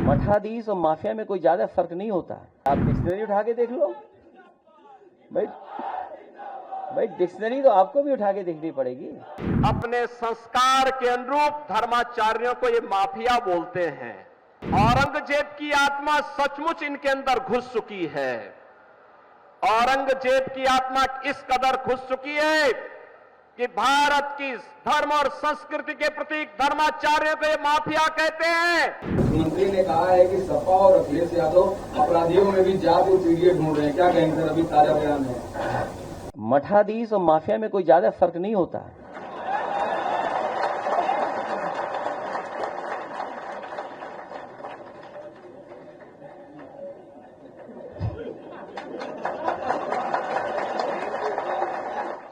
मठाधीश और माफिया में कोई ज्यादा फर्क नहीं होता। आप डिक्शनरी उठा के देख लो भाई डिक्शनरी तो आपको भी उठा के देखनी पड़ेगी। अपने संस्कार के अनुरूप धर्माचार्यों को ये माफिया बोलते हैं। औरंगजेब की आत्मा सचमुच इनके अंदर घुस चुकी है। औरंगजेब की आत्मा इस कदर घुस चुकी है कि भारत की धर्म और संस्कृति के प्रतीक धर्माचार्यों को ये माफिया कहते हैं। मुख्यमंत्री ने कहा है कि सपा और अखिलेश यादव अपराधियों में भी जाति और पीढ़ी ढूंढ रहे हैं, क्या कहेंगे सर? अभी ताजा बयान है। मठाधीश और माफिया में कोई ज्यादा फर्क नहीं होता।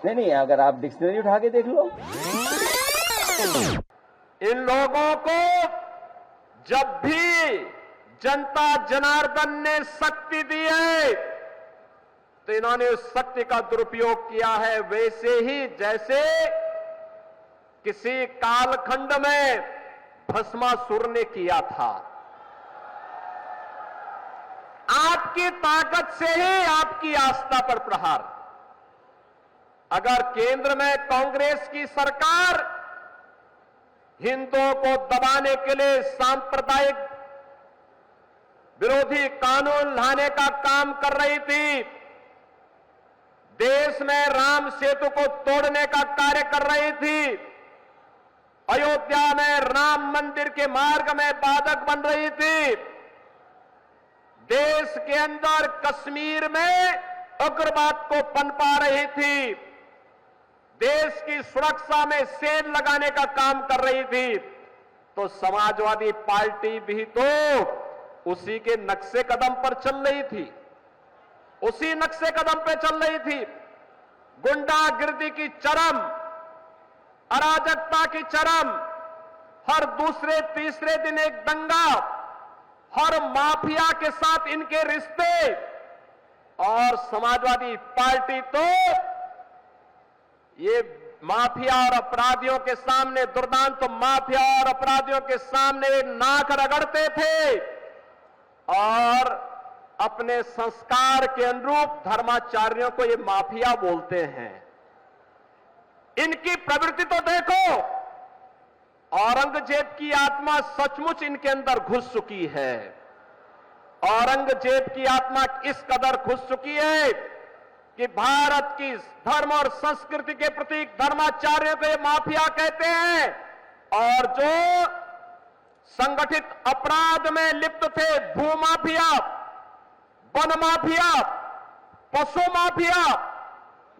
नहीं, अगर आप डिक्शनरी उठा के देख लो। इन लोगों को जब भी जनता जनार्दन ने शक्ति दी है तो इन्होंने उस शक्ति का दुरुपयोग किया है, वैसे ही जैसे किसी कालखंड में भस्मासुर ने किया था। आपकी ताकत से ही आपकी आस्था पर प्रहार। अगर केंद्र में कांग्रेस की सरकार हिंदुओं को दबाने के लिए सांप्रदायिक विरोधी कानून लाने का काम कर रही थी, देश में राम सेतु को तोड़ने का कार्य कर रही थी, अयोध्या में राम मंदिर के मार्ग में बाधक बन रही थी, देश के अंदर कश्मीर में उग्रवाद को पनपा रही थी, देश की सुरक्षा में सेल लगाने का काम कर रही थी, तो समाजवादी पार्टी भी तो उसी के नक्शे कदम पर चल रही थी, उसी नक्शे कदम पे चल रही थी। गुंडागिर्दी की चरम, अराजकता की चरम, हर दूसरे तीसरे दिन एक दंगा, हर माफिया के साथ इनके रिश्ते, और समाजवादी पार्टी तो ये माफिया और अपराधियों के सामने, दुर्दांत तो माफिया और अपराधियों के सामने नाक रगड़ते थे और अपने संस्कार के अनुरूप धर्माचार्यों को ये माफिया बोलते हैं। इनकी प्रवृत्ति तो देखो, औरंगजेब की आत्मा सचमुच इनके अंदर घुस चुकी है। औरंगजेब की आत्मा इस कदर घुस चुकी है कि भारत की धर्म और संस्कृति के प्रतीक धर्माचार्यों को ये माफिया कहते हैं। और जो संगठित अपराध में लिप्त थे, भूमाफिया, वन माफिया, पशु माफिया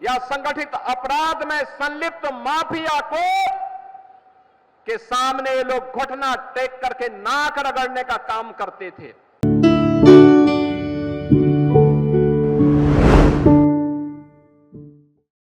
या संगठित अपराध में संलिप्त माफिया को के सामने ये लोग घुटना टेक करके नाक रगड़ने का काम करते थे।